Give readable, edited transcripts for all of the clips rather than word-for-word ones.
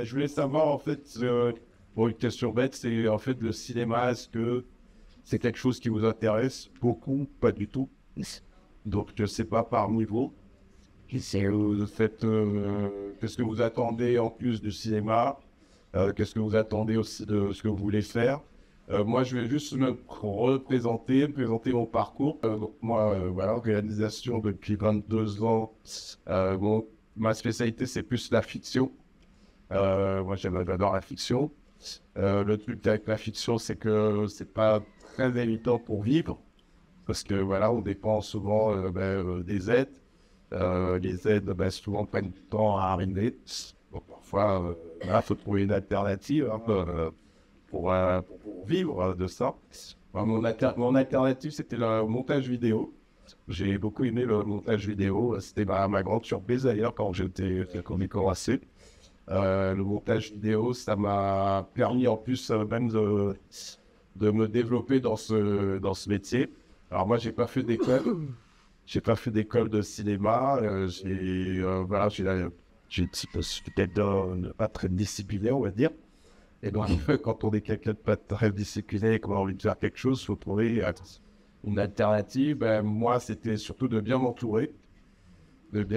je voulais savoir, en fait, bon, une question bête, c'est en fait le cinéma, est-ce que c'est quelque chose qui vous intéresse beaucoup? Pas du tout. Donc, je sais pas par niveau. Faites, qu'est-ce que vous attendez en plus du cinéma? Qu'est-ce que vous attendez aussi de ce que vous voulez faire? Moi, je vais juste me présenter mon parcours. Donc moi, voilà, réalisation depuis 22 ans. Bon, ma spécialité, c'est plus la fiction. Moi, j'adore la fiction. Le truc avec la fiction, c'est que c'est pas très évident pour vivre. Parce que voilà, on dépend souvent des aides. Les aides, souvent prennent du temps à arriver. Donc parfois, voilà, faut trouver une alternative hein, pour vivre de ça. Mon alternative, c'était le montage vidéo. J'ai beaucoup aimé le montage vidéo. C'était ma grande surprise d'ailleurs quand quand j'ai commencé. Le montage vidéo, ça m'a permis en plus même de me développer dans ce métier. Alors moi, j'ai pas fait d'école de cinéma. Voilà, j'ai peut-être pas très discipliné, on va dire. Et donc, quand on est quelqu'un de pas très discipliné et qu'on a envie de faire quelque chose, il faut trouver une alternative. Ben, moi, c'était surtout de m'entourer de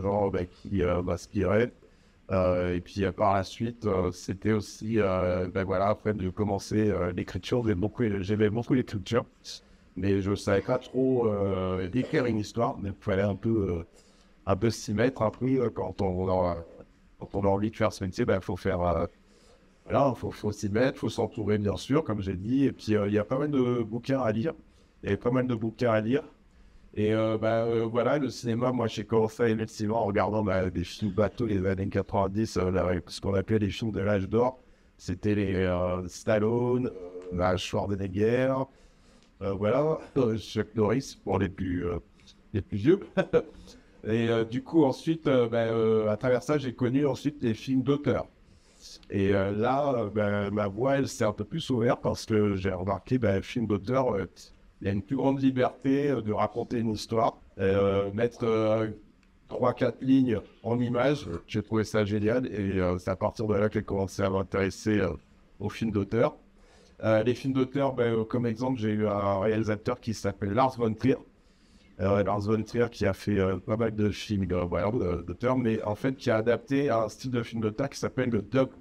gens qui m'inspiraient. Et puis par la suite, c'était aussi, voilà, après de commencer l'écriture, j'aimais beaucoup l'écriture, mais je savais pas trop écrire une histoire, mais il fallait un peu s'y mettre. Après, quand on a envie de faire ce métier, il faut faire, voilà, faut s'y mettre, faut s'entourer bien sûr, comme j'ai dit. Et puis il y a pas mal de bouquins à lire. Il y avait pas mal de bouquins à lire. Et voilà, le cinéma, moi j'ai commencé à aimer le cinéma en regardant des films bateaux les années 90, ce qu'on appelait les films de l'âge d'or. C'était les Stallone, Schwarzenegger, voilà, Chuck Norris pour les plus vieux. Et du coup, ensuite, à travers ça, j'ai connu ensuite les films d'auteur. Et là, ma voix, elle s'est un peu plus ouverte parce que j'ai remarqué, film d'auteur, il y a une plus grande liberté de raconter une histoire, mettre 3-4 lignes en images. J'ai trouvé ça génial et c'est à partir de là que j'ai commencé à m'intéresser aux films d'auteur. Les films d'auteur, comme exemple, j'ai eu un réalisateur qui s'appelle Lars von Trier. Lars von Trier qui a fait pas mal de films voilà, d'auteur, mais en fait qui a adapté un style de film d'auteur qui s'appelle le dogme.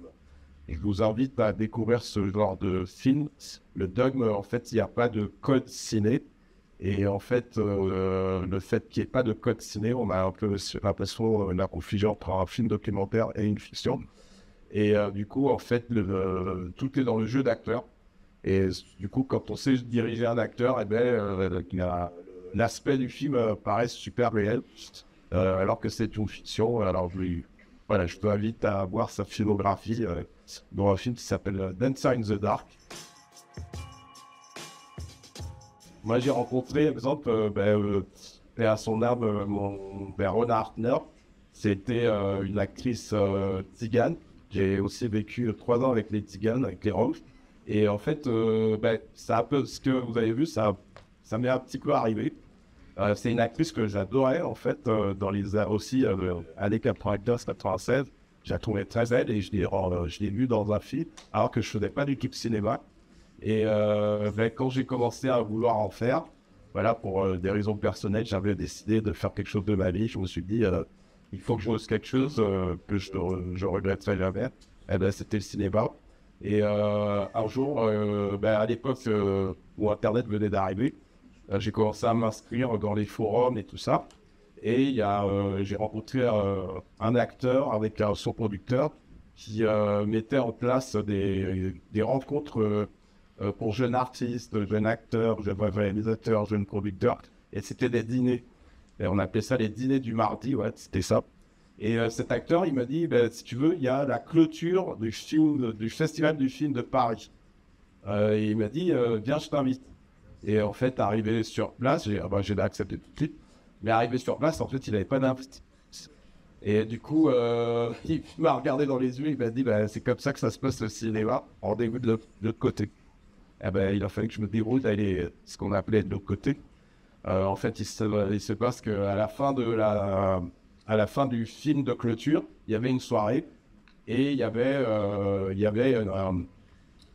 Et je vous invite à découvrir ce genre de film. Le dogme, en fait, il n'y a pas de code ciné. Et en fait, le fait qu'il n'y ait pas de code ciné, on a un peu l'impression de la confusion entre un film documentaire et une fiction. Et du coup, en fait, tout est dans le jeu d'acteur. Et du coup, quand on sait diriger un acteur, l'aspect du film paraît super réel, alors que c'est une fiction. Alors, voilà, je t'invite à voir sa filmographie dans un film qui s'appelle Dancer in the Dark. Moi, j'ai rencontré, par exemple, paix à son âme, mon Rona Hartner. C'était une actrice tzigane. J'ai aussi vécu 3 ans avec les tziganes, avec les Roms. Et en fait, ça un peu, ce que vous avez vu, ça m'est un petit peu arrivé. C'est une actrice que j'adorais, en fait, dans les années 92-96. Je la trouvais très belle et je l'ai vue dans un film, alors que je faisais pas du tout de cinéma. Et quand j'ai commencé à vouloir en faire, voilà, pour des raisons personnelles, j'avais décidé de faire quelque chose de ma vie. Je me suis dit, il faut que je fasse quelque chose que je regretterai jamais. Eh ben, c'était le cinéma. Et un jour, à l'époque où Internet venait d'arriver, j'ai commencé à m'inscrire dans les forums et tout ça. Et j'ai rencontré un acteur avec son producteur qui mettait en place des rencontres pour jeunes artistes, jeunes acteurs, jeunes réalisateurs, jeunes producteurs. Et c'était des dîners. Et on appelait ça les dîners du mardi, ouais, c'était ça. Et cet acteur, il m'a dit, si tu veux, il y a la clôture du Festival du film de Paris. Et il m'a dit, viens, je t'invite. Et en fait, arrivé sur place, j'ai accepté tout de suite. Mais arrivé sur place, en fait, il n'avait pas d'invite. Et du coup, il m'a regardé dans les yeux, il m'a dit, c'est comme ça que ça se passe au cinéma, rendez-vous de l'autre côté. Eh il a fallu que je me déroule à aller ce qu'on appelait de l'autre côté. En fait, il se passe qu'à la fin à la fin du film de clôture, il y avait une soirée et il y avait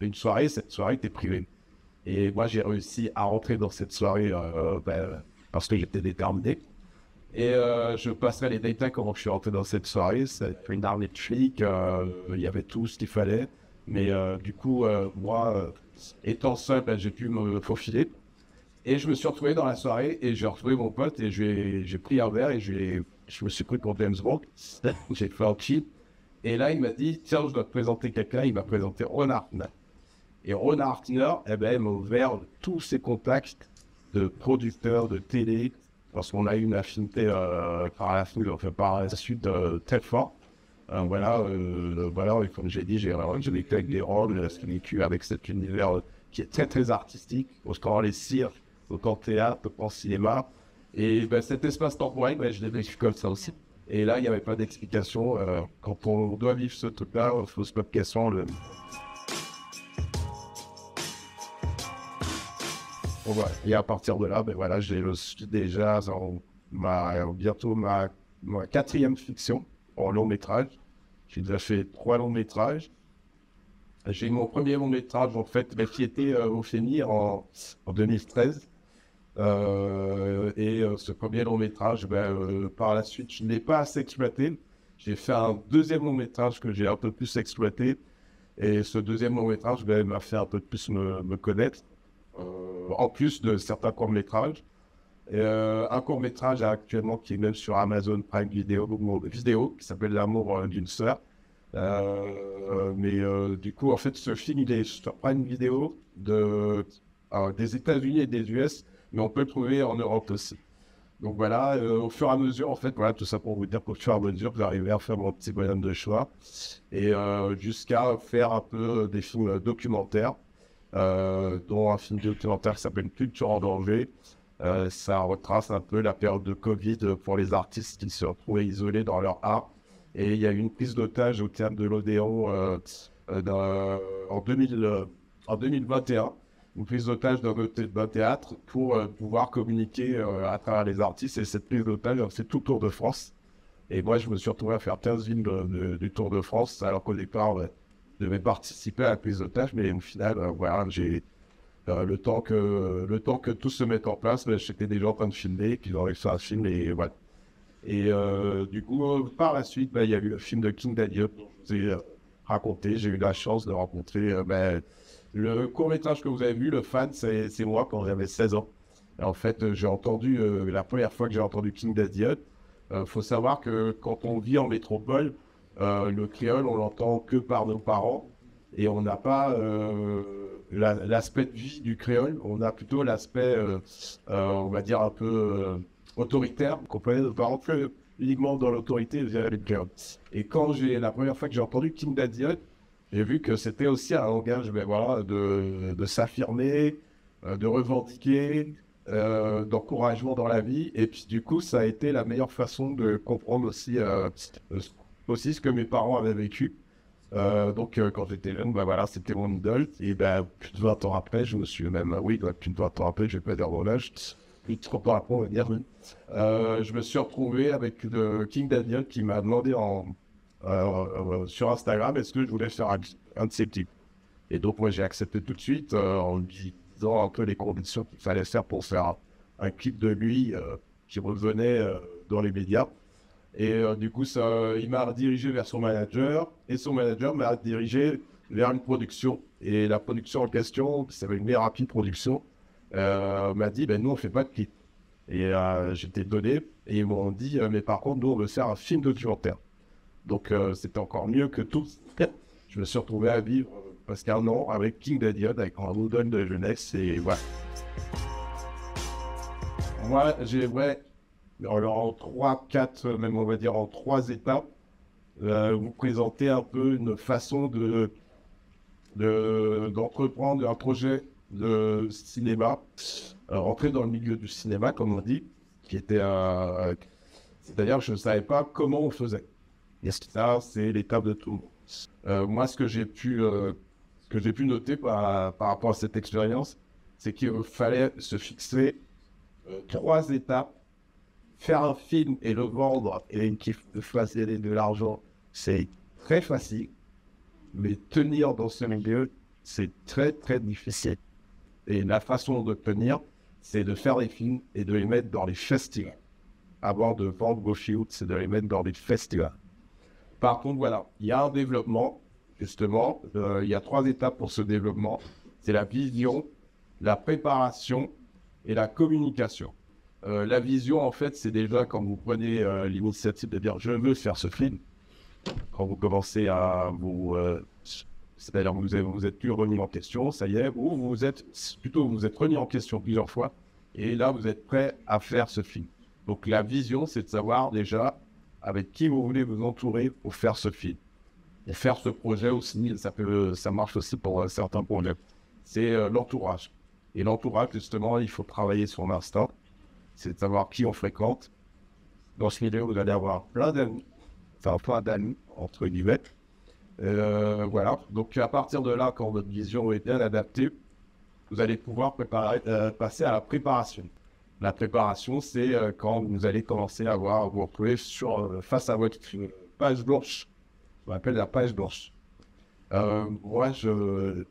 une soirée. Cette soirée était privée. Et moi, j'ai réussi à rentrer dans cette soirée parce que j'étais déterminé. Et je passerai les détails comment je suis rentré dans cette soirée. C'est une armée de flics, il y avait tout ce qu'il fallait. Mais du coup, moi, étant seul, ben, j'ai pu me faufiler. Et je me suis retrouvé dans la soirée et j'ai retrouvé mon pote et j'ai pris un verre et je me suis pris pour James Bond. J'ai fait un cheat. Et là, il m'a dit, tiens, je dois te présenter quelqu'un. Il m'a présenté Ron Hartner. Et Ron Hartner, eh ben, m'a ouvert tous ses contacts de producteurs de télé, parce qu'on a eu une affinité par la suite très fort. Voilà, et comme j'ai dit, j'ai vécu avec des rôles, j'ai vécu avec cet univers qui est très très artistique, autant les cirques, autant théâtre, autant cinéma. Et ben, cet espace temporel, ben, je l'ai vécu comme ça aussi. Et là, il n'y avait pas d'explication. Quand on doit vivre ce truc-là, il faut se poser la question. Bon, voilà. Et à partir de là, ben voilà, j'ai reçu déjà bientôt ma quatrième fiction en long métrage. J'ai déjà fait 3 longs métrages. J'ai eu mon premier long métrage en fait, ben, qui était au FEMI en 2013. Ce premier long métrage, ben, par la suite, je ne l'ai pas assez exploité. J'ai fait un deuxième long métrage que j'ai un peu plus exploité. Et ce deuxième long métrage ben, m'a fait un peu plus me connaître. En plus de certains courts-métrages. Un court-métrage actuellement qui est même sur Amazon Prime Video qui s'appelle L'amour d'une sœur. Du coup, en fait, ce film, il est sur Prime Video des États-Unis et des US, mais on peut le trouver en Europe aussi. Donc voilà, au fur et à mesure, en fait, voilà, tout ça pour vous dire qu'au fur et à mesure, vous arrivez à faire mon petit bonhomme de choix et jusqu'à faire un peu des films documentaires. Dont un film documentaire qui s'appelle Culture en danger. Ça retrace un peu la période de Covid pour les artistes qui se retrouvaient isolés dans leur art. Et il y a eu une prise d'otage au théâtre de l'Odéon en 2021. Une prise d'otage d'un théâtre pour pouvoir communiquer à travers les artistes. Et cette prise d'otage, c'est tout le Tour de France. Et moi, je me suis retrouvé à faire 15 villes du Tour de France, alors qu'au départ, je devais participer à la prise d'otage, mais au final, voilà, j'ai le temps que tout se mette en place, j'étais déjà en train de filmer, puis j'aurais fait un film, et voilà. Et du coup, par la suite, il y a eu le film de King Daniel, dont je vous ai raconté. J'ai eu la chance de rencontrer le court-métrage que vous avez vu, Le Fan, c'est moi quand j'avais 16 ans. Et en fait, j'ai entendu, la première fois que j'ai entendu King Daniel, faut savoir que quand on vit en métropole, le créole, on l'entend que par nos parents et on n'a pas l'aspect de vie du créole, on a plutôt l'aspect, on va dire, un peu autoritaire, qu'on connaît nos parents que uniquement dans l'autorité via les créoles. Et quand la première fois que j'ai entendu King Dadiot, j'ai vu que c'était aussi un langage voilà, de s'affirmer, de revendiquer, d'encouragement dans la vie. Et puis du coup, ça a été la meilleure façon de comprendre aussi ce que mes parents avaient vécu. Quand j'étais jeune, voilà, c'était mon idole. Et plus de 20 ans après, je me suis même, plus de 20 ans après, je vais pas dire mon âge, 30 ans après, on va dire, je me suis retrouvé avec King Daniel qui m'a demandé sur Instagram est-ce que je voulais faire un de ses clips. Et donc, moi, j'ai accepté tout de suite en lui disant un peu les conditions qu'il fallait faire pour faire un clip de lui qui revenait dans les médias. Et du coup, il m'a redirigé vers son manager et son manager m'a dirigé vers une production. Et la production en question, ça s'appelle une Merapi Production, m'a dit nous, on fait pas de clip. Et j'étais donné et ils m'ont dit mais par contre, nous, on veut faire un film documentaire. Donc, c'était encore mieux que tout. Je me suis retrouvé à vivre presque un an avec King Dadiot, avec un modèle de jeunesse. Et voilà. Moi, alors en 3, 4, même on va dire en 3 étapes, vous présenter un peu une façon d'entreprendre un projet de cinéma, rentrer dans le milieu du cinéma, comme on dit, qui était c'est-à-dire que je ne savais pas comment on faisait. Et ça, c'est l'étape de tout. Moi, ce que j'ai pu noter par rapport à cette expérience, c'est qu'il fallait se fixer 3 étapes faire un film et le vendre et qu'il fasse gagner de l'argent, c'est très facile. Mais tenir dans ce milieu, c'est très, très difficile. Et la façon de tenir, c'est de faire des films et de les mettre dans les festivals. Avant de vendre vos films, c'est de les mettre dans les festivals. Par contre, voilà, il y a un développement, justement. Il y a 3 étapes pour ce développement. C'est la vision, la préparation et la communication. La vision, en fait, c'est déjà quand vous prenez l'initiative de dire « je veux faire ce film », quand vous commencez à vous... c'est-à-dire que vous êtes plus remis en question, ça y est, ou vous êtes remis en question plusieurs fois, et là, vous êtes prêt à faire ce film. Donc, la vision, c'est de savoir déjà avec qui vous voulez vous entourer pour faire ce film. Et faire ce projet aussi, ça marche aussi pour certains projets. C'est l'entourage. Et l'entourage, justement, il faut travailler sur l'instinct. C'est de savoir qui on fréquente. Dans ce milieu, vous allez avoir plein d'amis. Enfin, plein d'amis, entre guillemets. Voilà. Donc, à partir de là, quand votre vision est bien adaptée, vous allez pouvoir passer à la préparation. La préparation, c'est quand vous allez commencer à vous retrouver face à votre page blanche. On appelle la page blanche. Moi,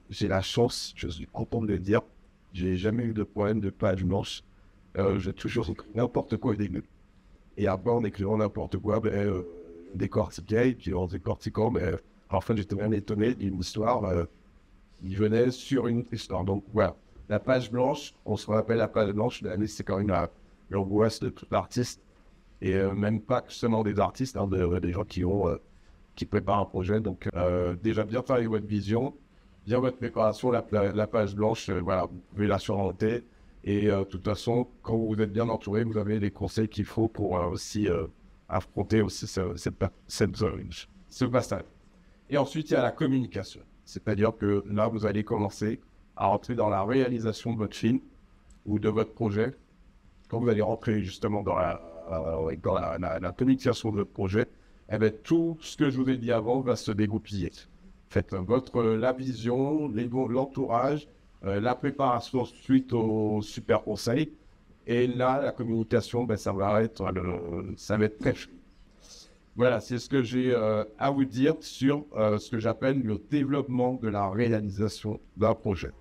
j'ai la chance, je suis content de le dire, j'ai jamais eu de problème de page blanche. J'ai toujours écrit n'importe quoi au début. Et après, en écrivant n'importe quoi, décortiquer, et puis en décortiquant, en fait, j'étais même étonné d'une histoire. Il venait sur une autre histoire. Donc, voilà. La page blanche, on se rappelle la page blanche, c'est quand même l'angoisse de tout artiste. Et même pas seulement des artistes, hein, des gens qui préparent un projet. Donc, déjà, bien travailler votre vision, bien votre préparation, la page blanche, voilà, vous pouvez la surmonter. Et de toute façon, quand vous êtes bien entouré, vous avez les conseils qu'il faut pour aussi affronter aussi ce passage. Et ensuite, il y a la communication. C'est-à-dire que là, vous allez commencer à rentrer dans la réalisation de votre film ou de votre projet. Quand vous allez rentrer justement dans la communication de votre projet, eh bien, tout ce que je vous ai dit avant va se dégoupiller. Faites la vision, l'entourage, la préparation suite au super conseil. Et là, la communication, ça va être très fluide. Voilà, c'est ce que j'ai à vous dire sur ce que j'appelle le développement de la réalisation d'un projet.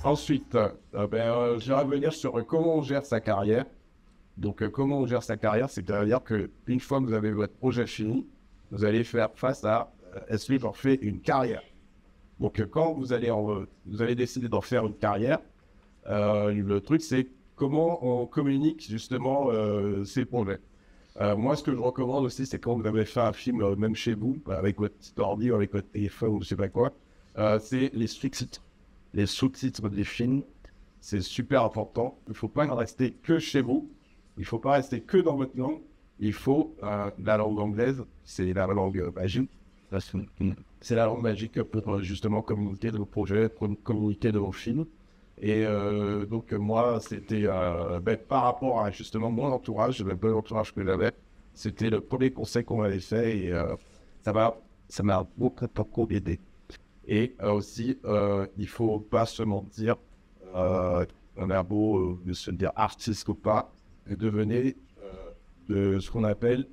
Ensuite, je vais revenir sur comment on gère sa carrière. Donc, comment on gère sa carrière, c'est-à-dire qu'une fois que vous avez votre projet fini, vous allez faire face à est-ce que j'en fais une carrière? Donc, quand vous allez décider d'en faire une carrière, le truc, c'est comment on communique justement ces projets. Moi, ce que je recommande aussi, c'est quand vous avez fait un film, même chez vous, avec votre petit ordi ou avec votre téléphone ou je sais pas quoi, c'est les sous-titres. Les sous-titres des films, c'est super important. Il ne faut pas rester que chez vous. Il ne faut pas rester que dans votre langue. Il faut la langue anglaise, c'est la langue magique. C'est la langue magique pour justement communiquer de vos projets, pour communiquer de vos films. Et donc moi, c'était par rapport à justement mon entourage, le bon entourage que j'avais, c'était le premier conseil qu'on m'avait fait et ça m'a beaucoup aidé. Et aussi, il faut pas se mentir, on a beau se dire artiste ou pas, devenez de ce qu'on appelle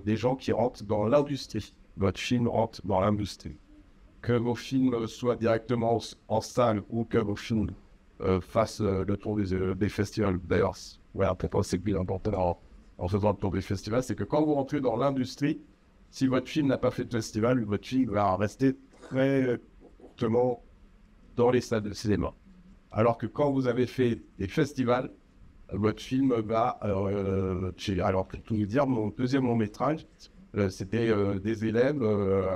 des gens qui rentrent dans l'industrie. Votre film rentre dans l'industrie. Que vos films soient directement en salle ou que vos films fassent le tour des festivals. D'ailleurs, pour moi, c'est plus important en faisant le tour des festivals, c'est que quand vous rentrez dans l'industrie, si votre film n'a pas fait de festival, votre film va rester très courtement dans les salles de cinéma. Alors que quand vous avez fait des festivals, votre film va... alors, pour tout vous dire, mon deuxième long-métrage, c'était des élèves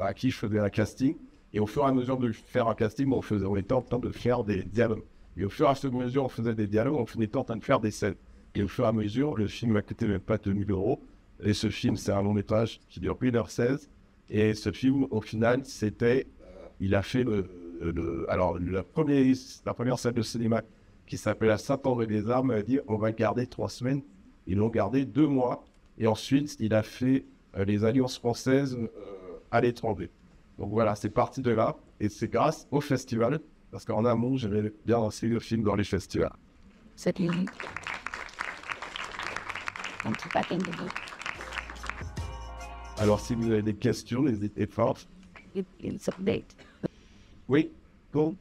à qui je faisais un casting. Et au fur et à mesure de faire un casting, on était en train de faire des dialogues. Et au fur et à mesure, on faisait des dialogues, on était en train de faire des scènes. Et au fur et à mesure, le film m'a coûté même pas 2 000 €. Et ce film, c'est un long métrage qui dure 1h16. Et ce film, au final, il a fait la première scène de cinéma qui s'appelle La Saint-André des Armes, a dit on va le garder 3 semaines. Ils l'ont gardé 2 mois. Et ensuite, il a fait les alliances françaises à l'étranger. Donc voilà, c'est parti de là. Et c'est grâce au festival, parce qu'en amont, j'avais bien lancé le film dans les festivals. Alors, si vous avez des questions, n'hésitez pas. Oui, bon.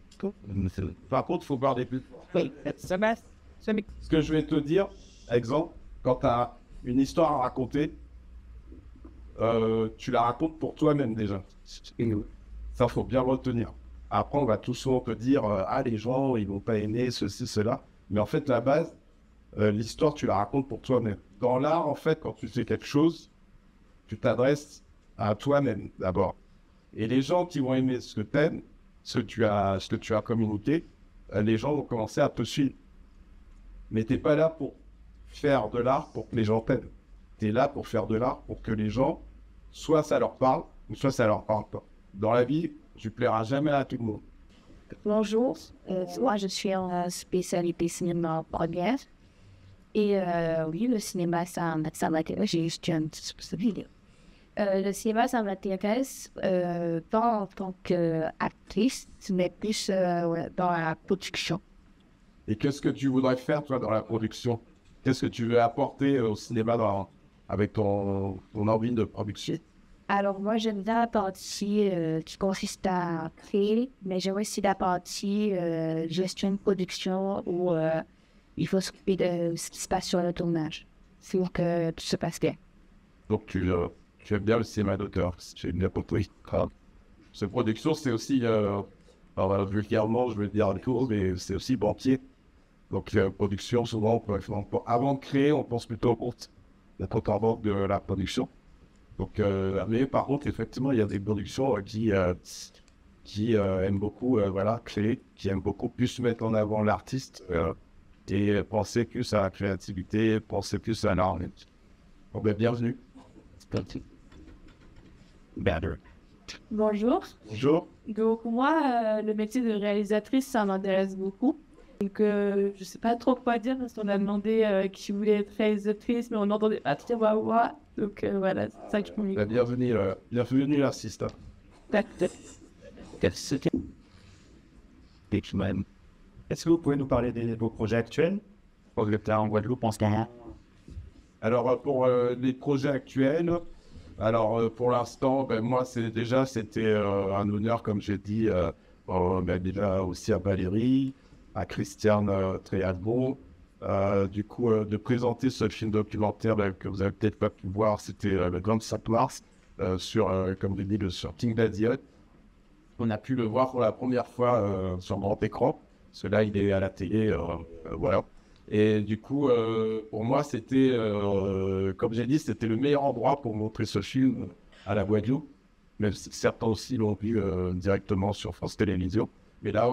Par contre, il faut parler plus fort. Ce que je vais te dire, exemple, quand tu as une histoire à raconter, tu la racontes pour toi-même déjà. Ça, faut bien retenir. Après, on va tout souvent te dire, ah, les gens, ils vont pas aimer ceci, cela. Mais en fait, la base, l'histoire, tu la racontes pour toi-même. Dans l'art, en fait, quand tu fais quelque chose, tu t'adresses à toi-même d'abord. Et les gens qui vont aimer ce que tu aimes, ce que tu as communiqué, les gens vont commencer à te suivre. Mais tu n'es pas là pour faire de l'art pour que les gens t'aiment. Tu es là pour faire de l'art pour que les gens, soit ça leur parle, ou soit ça leur parle pas. Dans la vie, tu plairas jamais à tout le monde. Bonjour, moi je suis en spécialité cinéma première. Et oui, le cinéma, ça m'intéresse. J'ai juste un petit peu de vidéo. Le cinéma, ça m'intéresse pas en tant qu'actrice, mais plus dans la production. Et qu'est-ce que tu voudrais faire, toi, dans la production? Qu'est-ce que tu veux apporter au cinéma avec ton envie de production? Alors moi, j'aime bien la partie qui consiste à créer, mais j'aime aussi la partie gestion de production où il faut s'occuper de ce qui se passe sur le tournage. C'est que tout se passe bien. Donc, tu aimes bien le cinéma d'auteur, si j'ai bien compris. Cette production, c'est aussi, vulgairement, je veux dire le cours, mais c'est aussi banquier. Donc, production, souvent, avant de créer, on pense plutôt au compte, la compte en banque de la production. Donc, mais par contre, effectivement, il y a des productions qui aiment beaucoup créer, qui aiment beaucoup plus mettre en avant l'artiste et penser plus à la créativité, penser plus à l'art. Bon, ben, bienvenue. Bonjour. Bonjour. Donc moi, le métier de réalisatrice, ça m'intéresse beaucoup. Donc je ne sais pas trop quoi dire parce qu'on a demandé qui voulait être réalisatrice, mais on n'entendait pas trop ma voix. Donc voilà, c'est ça que je peux Ben, bienvenue l'assistant. Est-ce que vous pouvez nous parler de vos projets actuels? Pour le en Guadeloupe, en ce moment. Alors, pour les projets actuels, pour l'instant, ben, moi, c'était un honneur, comme j'ai dit, déjà aussi à Valérie, à Christiane Tréalbo, de présenter ce film documentaire que vous avez peut-être pas pu voir, c'était le 25 mars, comme je dit, sur King Dadiot. On a pu le voir pour la première fois sur grand écran, parce que là, il est à la télé, voilà. Et du coup, pour moi, c'était, comme j'ai dit, c'était le meilleur endroit pour montrer ce film à la Guadeloupe. Même si certains aussi l'ont vu directement sur France Télévisions. Mais là,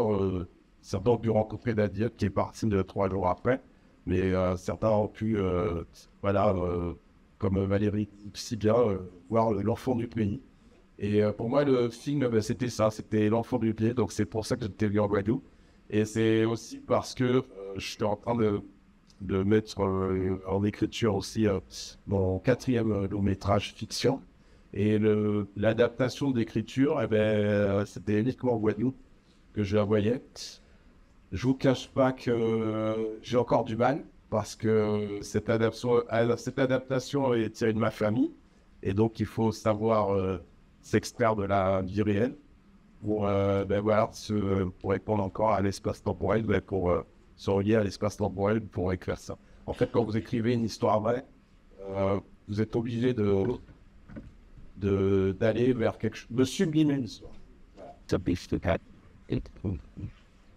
certains ont pu rencontrer Nadia, qui est parti 3 jours après. Mais certains ont pu, comme Valérie si bien, voir l'enfant du pays. Et pour moi, le film, c'était ça, c'était l'enfant du pays. Donc c'est pour ça que j'étais venu en Guadeloupe. Et c'est aussi parce que je suis en train de mettre en écriture aussi mon 4e long métrage fiction. Et l'adaptation d'écriture, c'était uniquement en Guadeloupe que je la voyais. Je vous cache pas que j'ai encore du mal parce que cette adaptation est tirée de ma famille. Et donc, il faut savoir s'extraire de la vie réelle pour répondre encore à l'espace temporel, pour se relier à l'espace temporel pour écrire ça. En fait, quand vous écrivez une histoire vraie, vous êtes obligé d'aller vers quelque chose, de sublimer une histoire.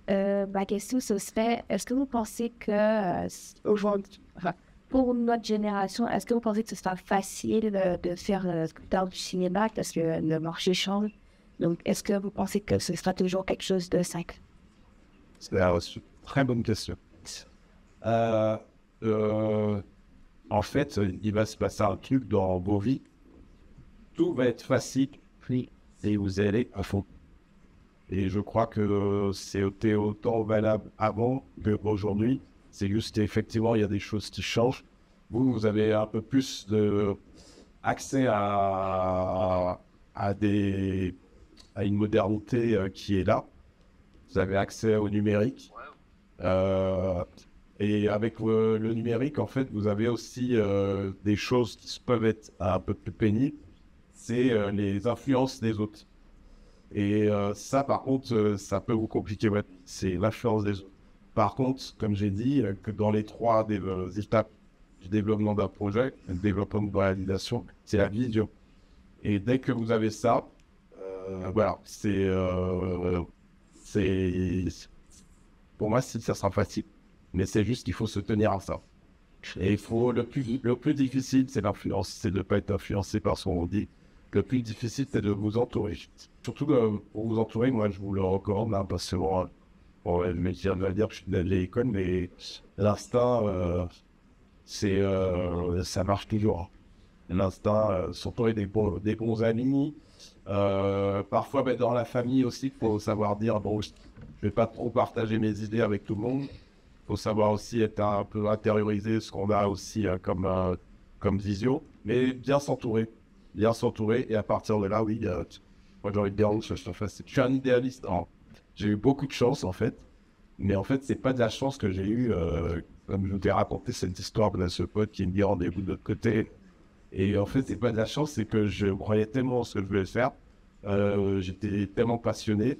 Ma question ce serait, est-ce que vous pensez que aujourd'hui, pour notre génération, est-ce que vous pensez que ce sera facile de faire dans du cinéma parce que le marché change? Donc, est-ce que vous pensez que ce sera toujours quelque chose de simple? C'est une très bonne question. En fait, il va se passer un truc dans vos vies. Tout va être facile et vous allez à fond. Et je crois que c'était autant valable avant qu'aujourd'hui. C'est juste qu'effectivement, il y a des choses qui changent. Vous avez un peu plus accès à une modernité qui est là. Vous avez accès au numérique. Et avec le numérique, en fait, vous avez aussi des choses qui peuvent être un peu plus pénibles. C'est les influences des autres. Et ça, par contre, ça peut vous compliquer. Ouais. C'est l'influence des autres. Par contre, comme j'ai dit, que dans les trois étapes du développement d'un projet, le développement de réalisation, c'est la vision. Et dès que vous avez ça, voilà, pour moi, ça sera facile. Mais c'est juste qu'il faut se tenir à ça. Et le plus difficile, c'est l'influence. C'est de ne pas être influencé par ce qu'on dit. Le plus difficile, c'est de vous entourer. Surtout pour vous entourer, moi, je vous le recommande, hein, parce que le métier va dire que je suis de la vieille école, mais l'instinct, ça marche toujours. L'instinct, s'entourer des bons amis. Parfois, dans la famille aussi, il faut savoir dire, bon, je ne vais pas trop partager mes idées avec tout le monde. Il faut savoir aussi être un peu intérioriser ce qu'on a aussi comme vision, mais bien s'entourer. Bien s'entourer, et à partir de là, oui, moi j'ai envie de dire, je suis un idéaliste. J'ai eu beaucoup de chance, en fait, mais en fait, c'est pas de la chance que j'ai eu, comme je t'ai raconté cette histoire de ce pote qui me dit rendez-vous de l'autre côté. Et en fait, c'est pas de la chance, c'est que je croyais tellement en ce que je voulais faire. J'étais tellement passionné.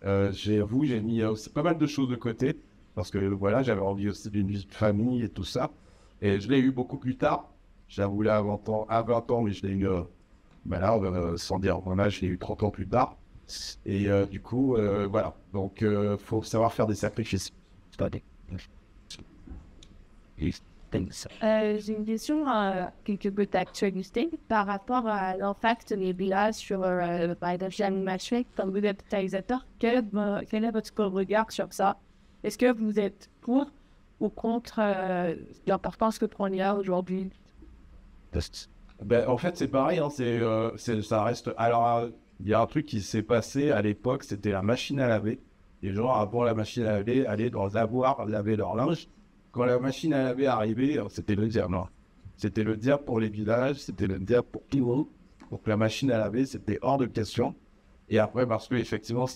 J'avoue, j'ai mis aussi pas mal de choses de côté, parce que voilà, j'avais envie aussi d'une vie de famille et tout ça. Et je l'ai eu beaucoup plus tard. J'avoue là à 20 ans, mais je l'ai eu, sans dire mon âge, je l'ai eu 30 ans plus tard. Et du coup, voilà. Donc, faut savoir faire des sacrifices. J'ai une question quelque peu d'actualité par rapport à l'impact des villages sur par exemple l'animation. Comme vous êtes réalisateur, quel est votre regard sur ça? Est-ce que vous êtes pour ou contre l'importance que prend l'IA aujourd'hui? En fait, c'est pareil, hein, ça reste. Alors, il y a un truc qui s'est passé à l'époque, c'était la machine à laver. Les gens, avant la machine à laver, allaient dans le lavoir laver leur linge. Quand la machine à laver arrivait, c'était le diable. Non. C'était le diable pour les villages, c'était le diable pour tout le monde. Donc la machine à laver, c'était hors de question. Et après, parce que effectivement,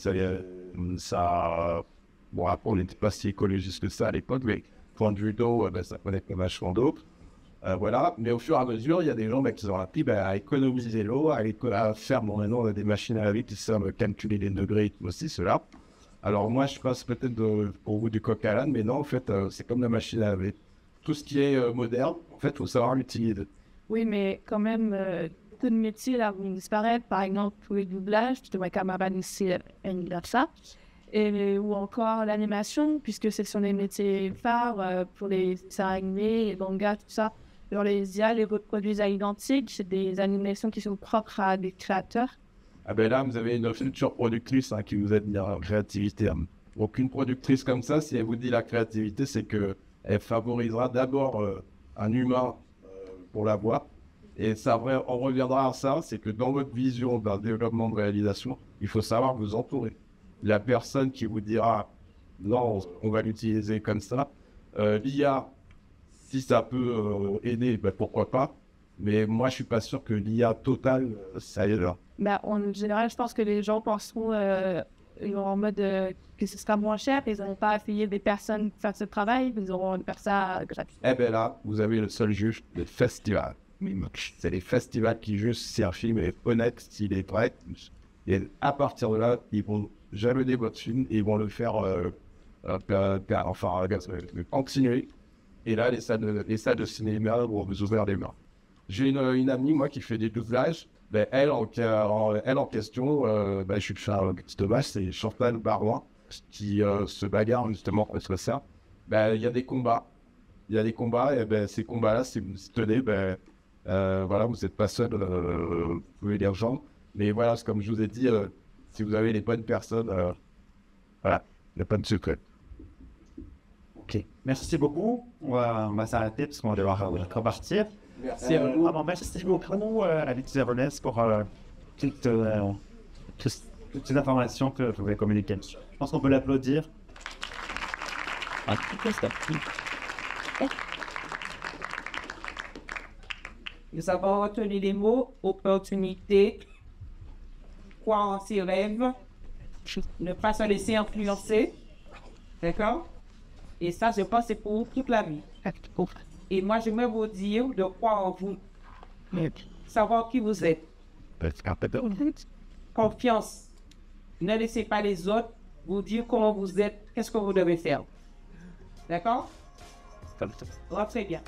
bon, après, on n'était pas si écologiste que ça à l'époque, mais point de vue d'eau, ça prenait pas vachement d'eau. Voilà, mais au fur et à mesure, il y a des gens qui ont appris à économiser l'eau, à faire, bon, maintenant, on a des machines à laver qui savent calculer les degrés, aussi, cela. Alors moi, je passe peut-être pour vous du coq à l'âne, mais non, en fait, c'est comme la machine à laver. Tout ce qui est moderne, en fait, il faut savoir l'utiliser. Oui, mais quand même, beaucoup de métiers là vont disparaître. Par exemple, pour le doublage, tu devrais quand même avoir ça. Ou encore l'animation, puisque ce sont les métiers phares pour les dessins animés, les mangas, tout ça. Alors les IA les reproduisent à l'identique, c'est des animations qui sont propres à des créateurs. Ah ben là, vous avez une future productrice qui vous aide en créativité. Aucune productrice comme ça, si elle vous dit la créativité, c'est qu'elle favorisera d'abord un humain pour la voix. Et ça, on reviendra à ça, c'est que dans votre vision d'un développement de réalisation, il faut savoir vous entourer. La personne qui vous dira non, on va l'utiliser comme ça. L'IA, si ça peut aider, pourquoi pas. Mais moi, je suis pas sûr que l'IA totale, ça aide. En général, je pense que les gens penseront en mode que ce sera moins cher. Ils n'auront pas à payer des personnes pour faire ce travail. Ils auront faire ça gratuit. Eh bien là, vous avez le seul juge, le festival. C'est les festivals qui jugent si un film est honnête, s'il est vrai. Et à partir de là, ils vont jalonner votre film et ils vont le faire continuer. Et là, les salles de cinéma vont vous ouvrir les mains. J'ai une amie, moi, qui fait des doublages. Elle en question, je suis un petit dommage, c'est Chantal Barouin qui se bagarre justement contre ça. Il y a des combats. Et ces combats-là, si vous y tenez, voilà, vous n'êtes pas seul, vous pouvez les rejoindre. Mais voilà, comme je vous ai dit, si vous avez les bonnes personnes, voilà, il n'y a pas de secret. Ok, merci beaucoup. On va s'arrêter parce qu'on va devoir repartir. Merci à vous. Merci beaucoup à Laetitia Renès pour toutes les informations que vous avez communiquées. Je pense qu'on peut l'applaudir. Nous avons retenu les mots opportunité, croire en ses rêves, ne pas se laisser influencer. D'accord? Et ça, je pense, c'est pour toute la vie. Et moi, j'aimerais vous dire de croire en vous. Savoir qui vous êtes. Confiance. Ne laissez pas les autres vous dire comment vous êtes, qu'est-ce que vous devez faire. D'accord? Très bien.